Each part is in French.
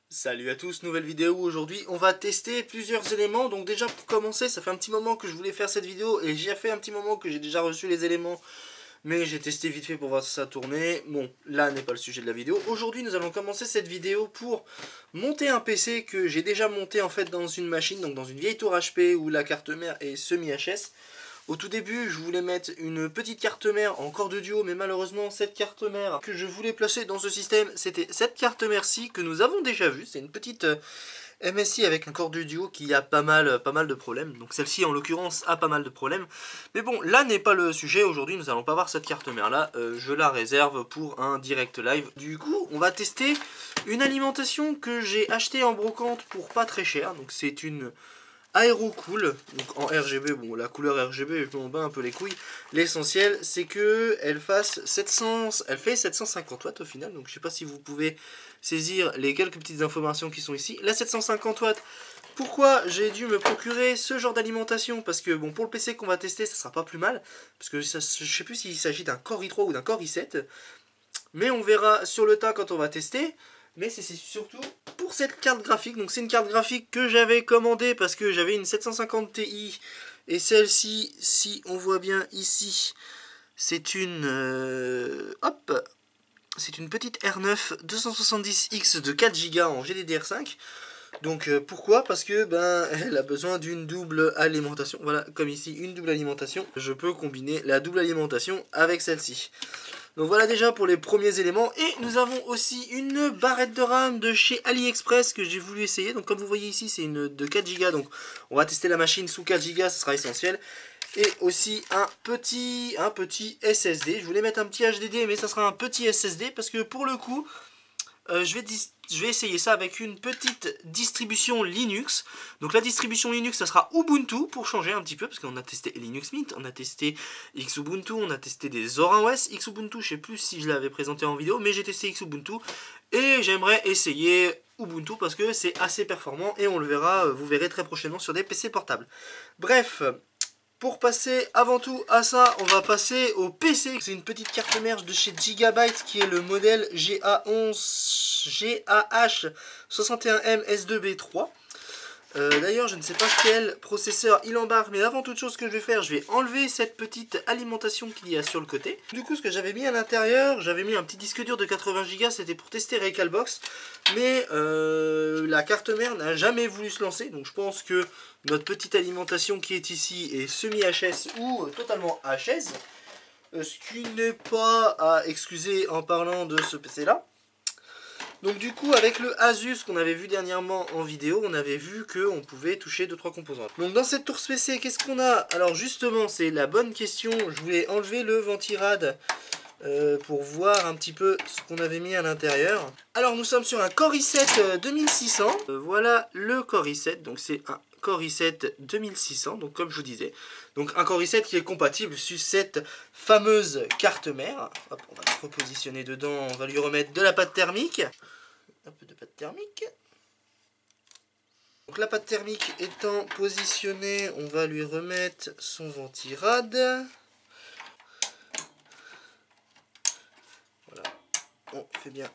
Salut à tous, nouvelle vidéo. Aujourd'hui on va tester plusieurs éléments. Donc déjà pour commencer, ça fait un petit moment que je voulais faire cette vidéo et j'ai fait un petit moment que j'ai déjà reçu les éléments, mais j'ai testé vite fait pour voir si ça tournait. Bon, là n'est pas le sujet de la vidéo. Aujourd'hui nous allons commencer cette vidéo pour monter un PC que j'ai déjà monté en fait dans une machine, donc dans une vieille tour HP où la carte mère est semi-HS. Au tout début, je voulais mettre une petite carte mère en corps de duo, mais malheureusement, cette carte mère que je voulais placer dans ce système, c'était cette carte mère-ci que nous avons déjà vue. C'est une petite MSI avec un corps de duo qui a pas mal de problèmes. Donc celle-ci, en l'occurrence, a pas mal de problèmes. Mais bon, là n'est pas le sujet. Aujourd'hui, nous n'allons pas voir cette carte mère-là. Je la réserve pour un direct live. Du coup, on va tester une alimentation que j'ai achetée en brocante pour pas très cher. Donc c'est une Aerocool, donc en RGB, bon la couleur RGB je m'en bats un peu les couilles. L'essentiel c'est que elle fait 750 watts au final, donc je sais pas si vous pouvez saisir les quelques petites informations qui sont ici. La 750 watts, pourquoi j'ai dû me procurer ce genre d'alimentation? Parce que bon, pour le PC qu'on va tester ça sera pas plus mal, parce que ça, je sais plus s'il s'agit d'un Core i3 ou d'un Core i7, mais on verra sur le tas quand on va tester. Mais c'est surtout pour cette carte graphique. Donc c'est une carte graphique que j'avais commandée parce que j'avais une 750 Ti. Et celle-ci, si on voit bien ici, c'est une c'est une petite R9 270X de 4 Go en GDDR5. Donc pourquoi? Parce que ben elle a besoin d'une double alimentation. Voilà, comme ici, une double alimentation. Je peux combiner la double alimentation avec celle-ci. Donc voilà déjà pour les premiers éléments. Et nous avons aussi une barrette de RAM de chez AliExpress que j'ai voulu essayer. Donc comme vous voyez ici, c'est une de 4 Go. Donc on va tester la machine sous 4 Go, ce sera essentiel. Et aussi un petit SSD. Je voulais mettre un petit HDD, mais ça sera un petit SSD parce que pour le coup, je vais essayer ça avec une petite distribution Linux. Donc la distribution Linux, ça sera Ubuntu pour changer un petit peu, parce qu'on a testé Linux Mint, on a testé Xubuntu, on a testé des Zorin OS. Xubuntu, je sais plus si je l'avais présenté en vidéo, mais j'ai testé Xubuntu et j'aimerais essayer Ubuntu parce que c'est assez performant et on le verra, vous verrez très prochainement sur des PC portables. Bref. Pour passer avant tout à ça, on va passer au PC. C'est une petite carte mère de chez Gigabyte qui est le modèle GAH61M S2B3. D'ailleurs, je ne sais pas quel processeur il embarque, mais avant toute chose, ce que je vais faire, je vais enlever cette petite alimentation qu'il y a sur le côté. Du coup, ce que j'avais mis à l'intérieur, j'avais mis un petit disque dur de 80 Go, c'était pour tester Recalbox, mais la carte mère n'a jamais voulu se lancer, donc je pense que notre petite alimentation qui est ici est semi-HS ou totalement HS, ce qui n'est pas à excuser en parlant de ce PC-là. Donc du coup avec le Asus qu'on avait vu dernièrement en vidéo, on avait vu qu'on pouvait toucher 2-3 composantes. Donc dans cette tour PC, qu'est-ce qu'on a? Alors justement c'est la bonne question, je voulais enlever le ventirad pour voir un petit peu ce qu'on avait mis à l'intérieur. Alors nous sommes sur un Core i7 2600, voilà le Core i7, donc c'est un Core i7 2600, donc comme je vous disais, donc un Core i7 qui est compatible sur cette fameuse carte mère. Hop, on va se repositionner dedans, on va lui remettre de la pâte thermique, un peu de pâte thermique. Donc la pâte thermique étant positionnée, on va lui remettre son ventirad. Voilà, on fait bien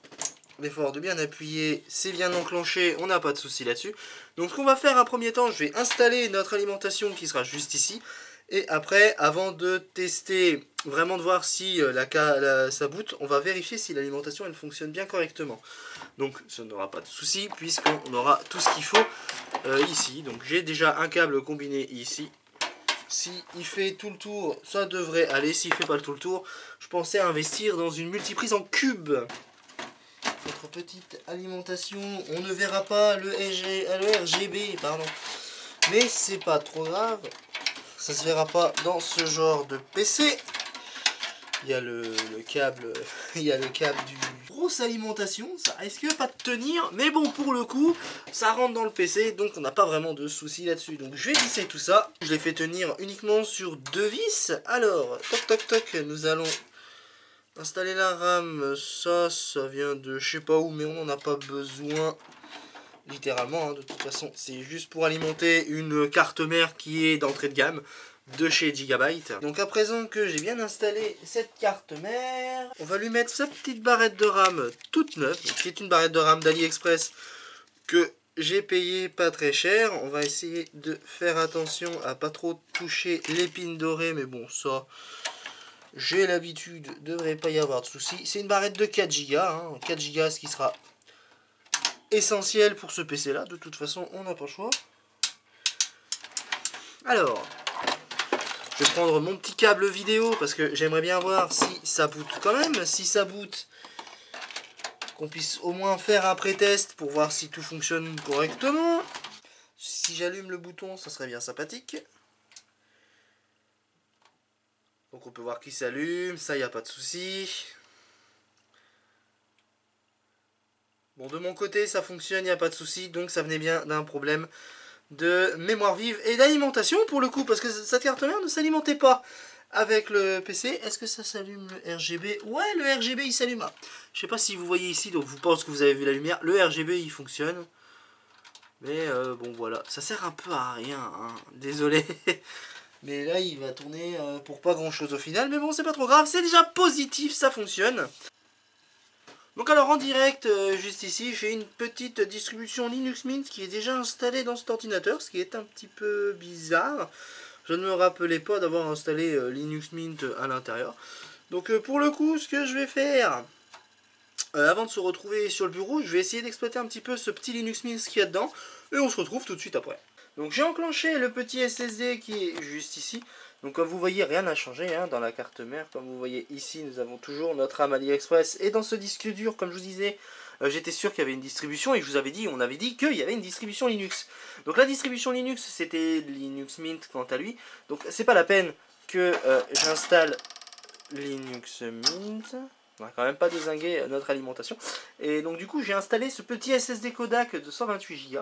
l'effort de bien appuyer, c'est bien enclenché, on n'a pas de souci là-dessus. Donc ce qu'on va faire un premier temps, je vais installer notre alimentation qui sera juste ici. Et après, avant de tester, vraiment de voir si ça boot, on va vérifier si l'alimentation elle fonctionne bien correctement. Donc ça n'aura pas de souci puisqu'on aura tout ce qu'il faut ici. Donc j'ai déjà un câble combiné ici. Si il fait tout le tour, ça devrait aller. S'il fait pas tout le tour, je pensais investir dans une multiprise en cube. Notre petite alimentation, on ne verra pas le RGB, pardon. Mais c'est pas trop grave. Ça se verra pas dans ce genre de PC. Il y a le câble, il y a le câble du grosse alimentation. Ça risque pas de tenir, mais bon pour le coup, ça rentre dans le PC, donc on n'a pas vraiment de soucis là-dessus. Donc je vais visser tout ça. Je l'ai fait tenir uniquement sur 2 vis. Alors, toc toc toc, nous allons installer la RAM. Ça vient de je sais pas où, mais on n'en a pas besoin. Littéralement, hein, de toute façon, c'est juste pour alimenter une carte mère qui est d'entrée de gamme de chez Gigabyte. Donc à présent que j'ai bien installé cette carte mère, on va lui mettre sa petite barrette de RAM toute neuve, qui est une barrette de RAM d'AliExpress que j'ai payé pas très cher. On va essayer de faire attention à pas trop toucher l'épine dorée, mais bon, ça, j'ai l'habitude, devrait pas y avoir de soucis. C'est une barrette de 4 Go, hein, 4 Go, ce qui sera essentiel pour ce PC là. De toute façon, on n'a pas le choix. Alors, je vais prendre mon petit câble vidéo parce que j'aimerais bien voir si ça boot quand même. Si ça boot, qu'on puisse au moins faire un pré-test pour voir si tout fonctionne correctement. Si j'allume le bouton, ça serait bien sympathique. Donc on peut voir qu'il s'allume, ça, il n'y a pas de souci. Bon, de mon côté, ça fonctionne, il n'y a pas de souci. Donc ça venait bien d'un problème de mémoire vive et d'alimentation pour le coup, parce que cette carte mère ne s'alimentait pas avec le PC. Est-ce que ça s'allume le RGB? Ouais, le RGB il s'allume. Je sais pas si vous voyez ici, donc vous pensez que vous avez vu la lumière. Le RGB il fonctionne. Mais bon voilà, ça sert un peu à rien, hein. Désolé. Mais là il va tourner pour pas grand chose au final. Mais bon, c'est pas trop grave, c'est déjà positif, ça fonctionne. Donc alors en direct, juste ici, j'ai une petite distribution Linux Mint qui est déjà installée dans cet ordinateur, ce qui est un petit peu bizarre. Je ne me rappelais pas d'avoir installé Linux Mint à l'intérieur. Donc pour le coup, ce que je vais faire, avant de se retrouver sur le bureau, je vais essayer d'exploiter un petit peu ce petit Linux Mint qu'il y a dedans, et on se retrouve tout de suite après. Donc j'ai enclenché le petit SSD qui est juste ici. Donc comme vous voyez, rien n'a changé hein, dans la carte mère. Comme vous voyez ici, nous avons toujours notre RAM AliExpress. Et dans ce disque dur, comme je vous disais, j'étais sûr qu'il y avait une distribution. Et je vous avais dit, on avait dit qu'il y avait une distribution Linux. Donc la distribution Linux, c'était Linux Mint quant à lui. Donc c'est pas la peine que j'installe Linux Mint. On va quand même pas dézinguer notre alimentation. Et donc du coup, j'ai installé ce petit SSD Kodak de 128 Go.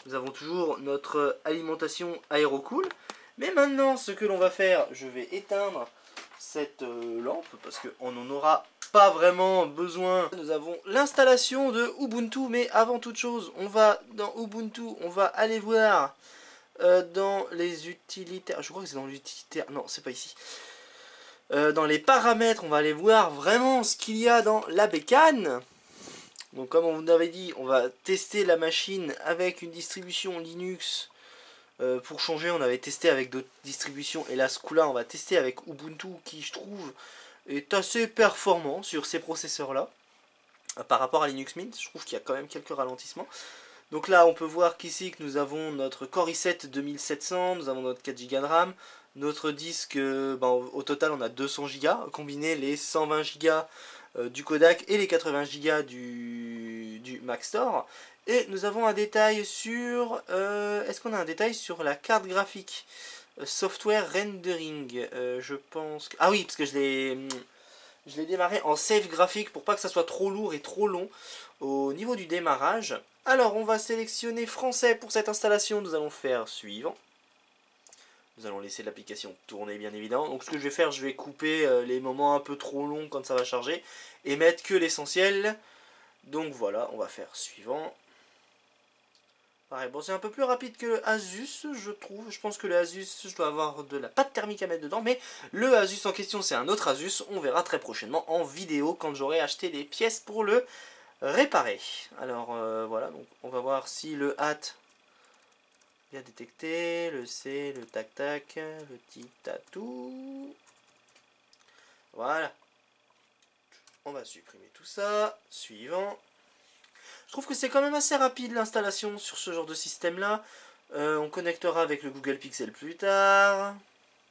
Nous avons toujours notre alimentation AeroCool. Mais maintenant, ce que l'on va faire, je vais éteindre cette lampe parce qu'on n'en aura pas vraiment besoin. Nous avons l'installation de Ubuntu, mais avant toute chose, on va dans Ubuntu, on va aller voir dans les utilitaires. Je crois que c'est dans l'utilitaire. Non, c'est pas ici. Dans les paramètres, on va aller voir vraiment ce qu'il y a dans la bécane. Donc comme on vous avait dit, on va tester la machine avec une distribution Linux. Pour changer, on avait testé avec d'autres distributions. Et là, ce coup-là, on va tester avec Ubuntu, qui je trouve est assez performant sur ces processeurs-là. Par rapport à Linux Mint, je trouve qu'il y a quand même quelques ralentissements. Donc là, on peut voir qu'ici, que nous avons notre Core i7 2700, nous avons notre 4 Go de RAM. Notre disque, au total, on a 200 Go. Combiné les 120 Go du Kodak et les 80 Go du Maxtor. Et nous avons un détail sur... Est-ce qu'on a un détail sur la carte graphique Software Rendering je pense que... Ah oui, parce que je l'ai démarré en save graphique pour pas que ça soit trop lourd et trop long au niveau du démarrage. Alors, on va sélectionner français pour cette installation. Nous allons faire suivant. Nous allons laisser l'application tourner, bien évidemment. Donc, ce que je vais faire, je vais couper les moments un peu trop longs quand ça va charger et mettre que l'essentiel. Donc, voilà, on va faire suivant. Pareil, bon, c'est un peu plus rapide que le Asus, je trouve. Je pense que le Asus, je dois avoir de la pâte thermique à mettre dedans. Mais le Asus en question, c'est un autre Asus. On verra très prochainement en vidéo quand j'aurai acheté les pièces pour le réparer. Alors, voilà. Donc, on va voir si le HAT bien détecté. Le C, le tac-tac, le tic-tatou. Voilà. On va supprimer tout ça. Suivant. Je trouve que c'est quand même assez rapide l'installation sur ce genre de système là. On connectera avec le Google Pixel plus tard.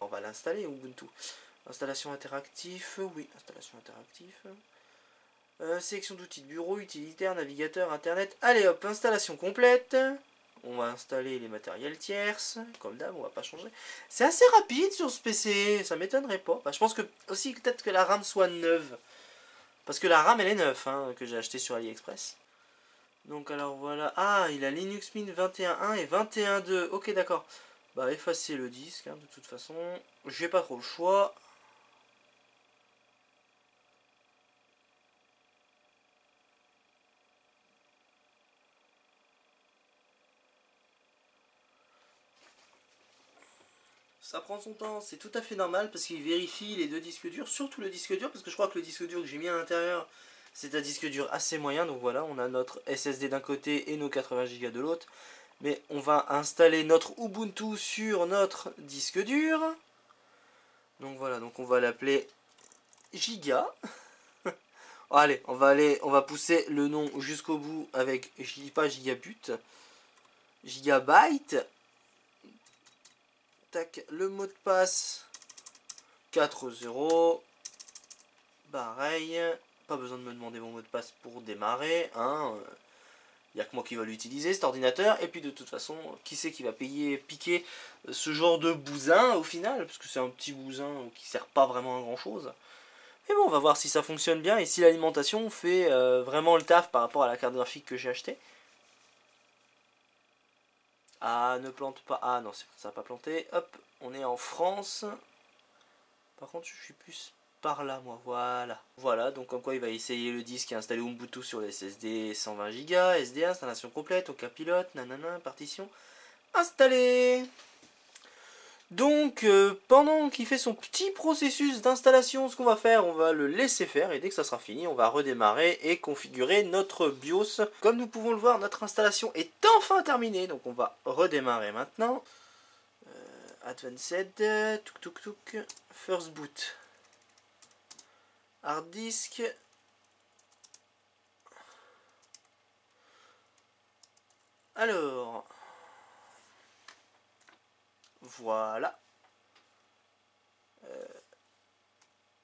On va l'installer Ubuntu. Installation interactive, oui, installation interactive. Sélection d'outils de bureau, utilitaire, navigateur, internet. Allez hop, installation complète. On va installer les matériels tierces. Comme d'hab, on va pas changer. C'est assez rapide sur ce PC, ça m'étonnerait pas. Je pense que aussi peut-être que la RAM soit neuve. Parce que la RAM elle est neuve, hein, que j'ai acheté sur AliExpress. Donc alors voilà, ah il a Linux Mint 21.1 et 21.2, ok d'accord. Bah effacer le disque hein, de toute façon, j'ai pas trop le choix. Ça prend son temps, c'est tout à fait normal parce qu'il vérifie les deux disques durs, surtout le disque dur parce que je crois que le disque dur que j'ai mis à l'intérieur C'est un disque dur assez moyen, donc voilà, on a notre SSD d'un côté et nos 80 Go de l'autre. Mais on va installer notre Ubuntu sur notre disque dur. Donc voilà, donc on va l'appeler Giga. Allez, on va pousser le nom jusqu'au bout avec, je dis pas gigabit, gigabyte. Tac, le mot de passe 4.0. Pareil, pas besoin de me demander mon mot de passe pour démarrer, hein. Il n'y a que moi qui va l'utiliser, cet ordinateur. Et puis de toute façon, qui c'est qui va piquer ce genre de bousin au final, parce que c'est un petit bousin qui sert pas vraiment à grand chose. Mais bon, on va voir si ça fonctionne bien et si l'alimentation fait vraiment le taf par rapport à la carte graphique que j'ai achetée. Ah, ne plante pas. Ah non, ça n'a pas planté. Hop, on est en France. Par contre, je suis plus par là, moi. Voilà. Voilà, donc comme quoi il va essayer le disque et installer Ubuntu sur les SSD 120 Go, SD, installation complète, aucun pilote, nanana, partition. Installé. Donc, pendant qu'il fait son petit processus d'installation, ce qu'on va faire, on va le laisser faire. Et dès que ça sera fini, on va redémarrer et configurer notre BIOS. Comme nous pouvons le voir, notre installation est enfin terminée. Donc, on va redémarrer maintenant. Advanced, tuk. First boot. Hard disk. Alors... Voilà.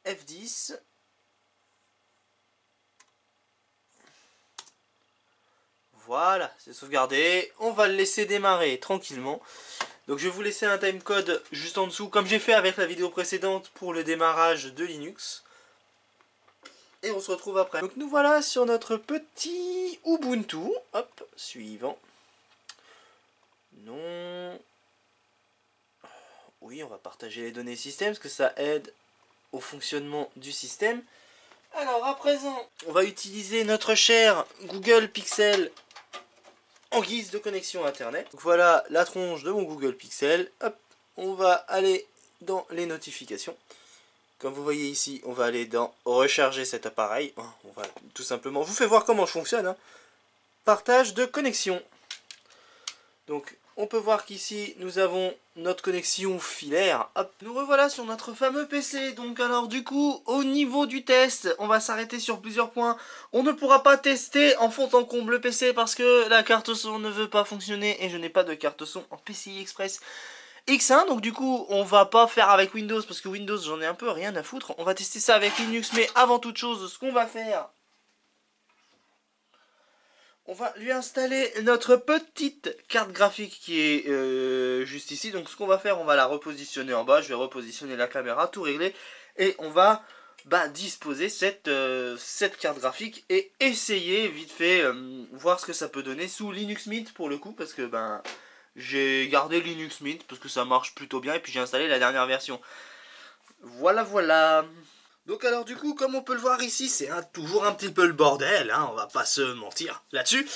F10. Voilà, c'est sauvegardé. On va le laisser démarrer tranquillement. Donc je vais vous laisser un timecode juste en dessous, comme j'ai fait avec la vidéo précédente pour le démarrage de Linux. Et on se retrouve après. Donc nous voilà sur notre petit Ubuntu. Hop, suivant. Non... Oui, on va partager les données système parce que ça aide au fonctionnement du système. Alors à présent, on va utiliser notre cher Google Pixel en guise de connexion internet. Donc voilà la tronche de mon Google Pixel. Hop, on va aller dans les notifications. Comme vous voyez ici, on va aller dans recharger cet appareil. On va tout simplement, je vous fais voir comment je fonctionne, hein. Partage de connexion. Donc on peut voir qu'ici nous avons notre connexion filaire. Hop, nous revoilà sur notre fameux PC. Donc alors du coup, au niveau du test, on va s'arrêter sur plusieurs points. On ne pourra pas tester en fond en comble le PC parce que la carte son ne veut pas fonctionner et je n'ai pas de carte son en PCI Express X1. Donc du coup, on va pas faire avec Windows parce que Windows, j'en ai un peu rien à foutre. On va tester ça avec Linux, mais avant toute chose, ce qu'on va faire... On va lui installer notre petite carte graphique qui est juste ici. Donc ce qu'on va faire, on va la repositionner en bas. Je vais repositionner la caméra, tout régler. Et on va disposer cette carte graphique et essayer vite fait, voir ce que ça peut donner sous Linux Mint pour le coup. Parce que j'ai gardé Linux Mint parce que ça marche plutôt bien. Et puis j'ai installé la dernière version. Voilà. Donc alors du coup, comme on peut le voir ici, c'est toujours un petit peu le bordel, hein, on va pas se mentir là-dessus.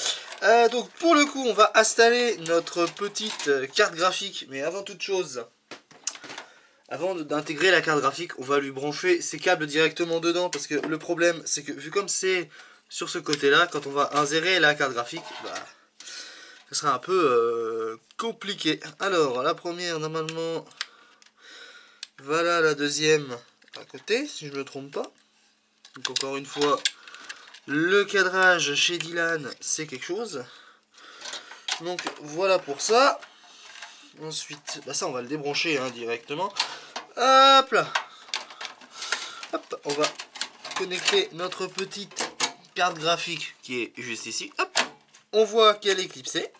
Donc pour le coup, on va installer notre petite carte graphique, mais avant toute chose, avant d'intégrer la carte graphique, on va lui brancher ses câbles directement dedans, parce que le problème, c'est que vu comme c'est sur ce côté-là, quand on va insérer la carte graphique, ça sera un peu compliqué. Alors, la première, normalement, voilà la deuxième... à côté, si je ne me trompe pas. Donc encore une fois, le cadrage chez Dylan, c'est quelque chose. Donc voilà pour ça. Ensuite, ça on va le débrancher directement. Hop là. Hop, on va connecter notre petite carte graphique qui est juste ici. Hop, on voit qu'elle est clipsée.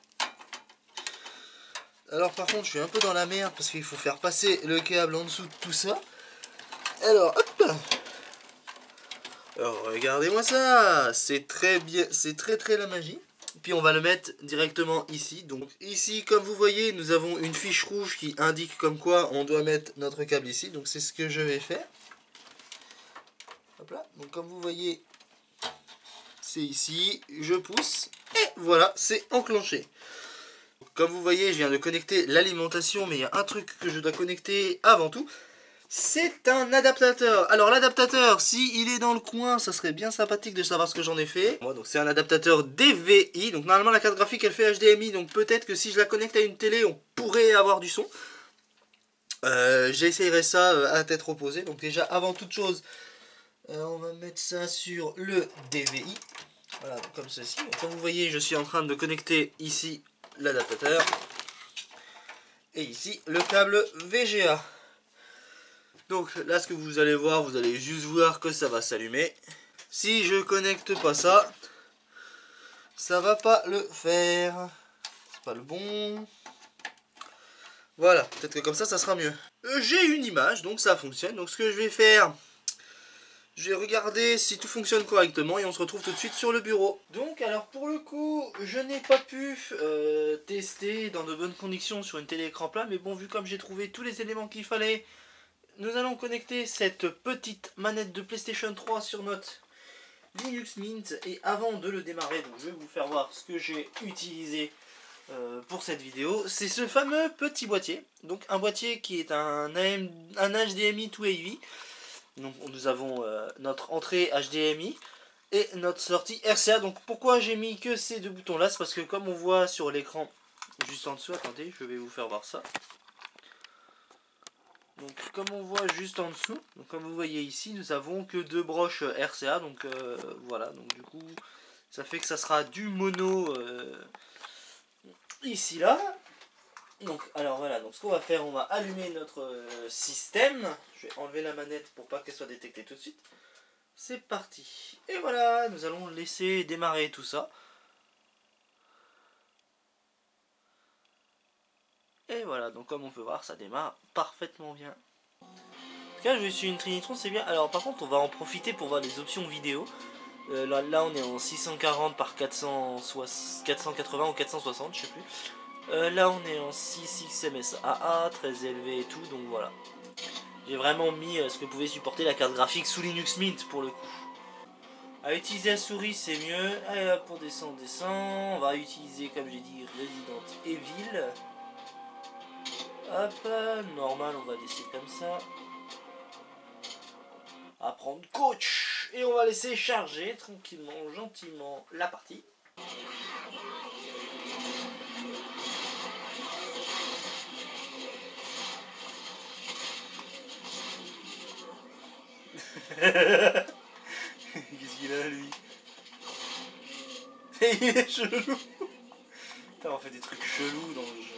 Alors par contre, je suis un peu dans la merde parce qu'il faut faire passer le câble en dessous de tout ça. Alors, hop. Alors, regardez-moi ça. C'est très bien, c'est très la magie. Puis on va le mettre directement ici. Donc ici, comme vous voyez, nous avons une fiche rouge qui indique comme quoi on doit mettre notre câble ici. Donc c'est ce que je vais faire. Hop là. Donc comme vous voyez, c'est ici. Je pousse. Et voilà, c'est enclenché. Comme vous voyez, je viens de connecter l'alimentation. Mais il y a un truc que je dois connecter avant tout. c'est un adaptateur. Alors l'adaptateur, si il est dans le coin, ça serait bien sympathique de savoir ce que j'en ai fait. Moi, donc c'est un adaptateur DVI. Donc normalement la carte graphique elle fait HDMI. Donc peut-être que si je la connecte à une télé, on pourrait avoir du son. J'essayerai ça à tête reposée. Donc déjà avant toute chose, on va mettre ça sur le DVI. Voilà, donc comme ceci. Donc, comme vous voyez, je suis en train de connecter ici l'adaptateur. Et ici le câble VGA. Donc là ce que vous allez voir, vous allez juste voir que ça va s'allumer. Si je connecte pas ça, ça va pas le faire. C'est pas le bon. Voilà, peut-être que comme ça sera mieux. J'ai une image, donc ça fonctionne. Donc ce que je vais faire, je vais regarder si tout fonctionne correctement et on se retrouve tout de suite sur le bureau. Donc alors pour le coup, je n'ai pas pu tester dans de bonnes conditions sur une télé écran plat. Mais bon, vu comme j'ai trouvé tous les éléments qu'il fallait, nous allons connecter cette petite manette de PlayStation 3 sur notre Linux Mint. Et avant de le démarrer, donc je vais vous faire voir ce que j'ai utilisé pour cette vidéo. C'est ce fameux petit boîtier. Donc un boîtier qui est un HDMI to AV. Donc nous avons notre entrée HDMI et notre sortie RCA. Donc pourquoi j'ai mis que ces deux boutons là, c'est parce que comme on voit sur l'écran juste en dessous, attendez, je vais vous faire voir ça. Donc comme on voit juste en dessous, donc comme vous voyez ici, nous avons que deux broches RCA. Donc voilà, donc du coup ça fait que ça sera du mono ici là. Donc alors voilà, donc ce qu'on va faire, on va allumer notre système. Je vais enlever la manette pour pas qu'elle soit détectée tout de suite. C'est parti. Et voilà, nous allons laisser démarrer tout ça. Et voilà, donc comme on peut voir, ça démarre parfaitement bien. En tout cas, je suis une Trinitron, c'est bien. Alors par contre, on va en profiter pour voir les options vidéo. Là, on est en 640 par 480 ou 460, je sais plus. Là on est en 6 MSAA, très élevé et tout, donc voilà. J'ai vraiment mis ce que pouvait supporter la carte graphique sous Linux Mint pour le coup. À utiliser la souris c'est mieux. Allez hop, on descend, on va utiliser comme j'ai dit Resident Evil. Hop, normal on va laisser comme ça. À prendre coach. Et on va laisser charger tranquillement, gentiment la partie. Qu'est-ce qu'il a lui? Il est chelou. Putain, on fait des trucs chelous dans le jeu.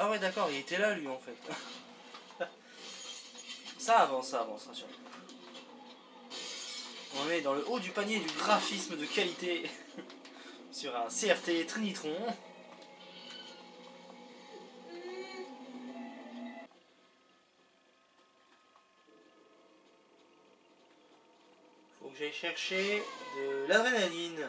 Ah ouais d'accord, il était là lui en fait. Ça avance, rassure. On est dans le haut du panier du graphisme de qualité sur un CRT Trinitron. Faut que j'aille chercher de l'adrénaline.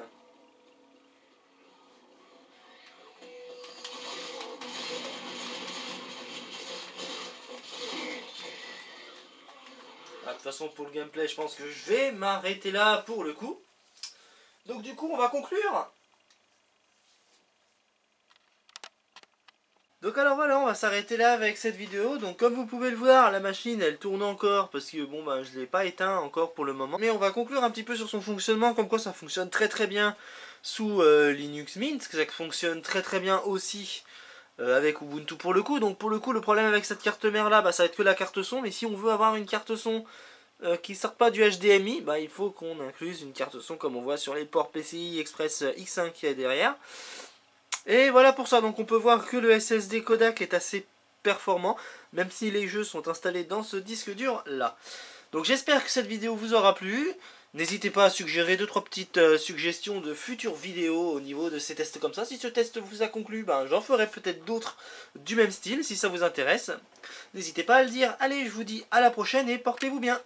De toute façon pour le gameplay je pense que je vais m'arrêter là pour le coup. Donc du coup on va conclure. Donc alors voilà, on va s'arrêter là avec cette vidéo. Donc comme vous pouvez le voir, la machine elle tourne encore parce que bon bah je l'ai pas éteint encore pour le moment. Mais on va conclure un petit peu sur son fonctionnement, comme quoi ça fonctionne très très bien sous Linux Mint, que ça fonctionne très très bien aussi avec Ubuntu pour le coup. Donc pour le coup le problème avec cette carte mère là, bah, ça va être que la carte son. Mais si on veut avoir une carte son qui ne sortent pas du HDMI, bah, il faut qu'on incluse une carte son comme on voit sur les ports PCI Express X1 qui est derrière. Et voilà pour ça, donc on peut voir que le SSD Kodak est assez performant, même si les jeux sont installés dans ce disque dur là. Donc j'espère que cette vidéo vous aura plu. N'hésitez pas à suggérer 2-3 petites suggestions de futures vidéos au niveau de ces tests comme ça. Si ce test vous a conclu, ben, j'en ferai peut-être d'autres du même style si ça vous intéresse. N'hésitez pas à le dire. Allez, je vous dis à la prochaine et portez-vous bien.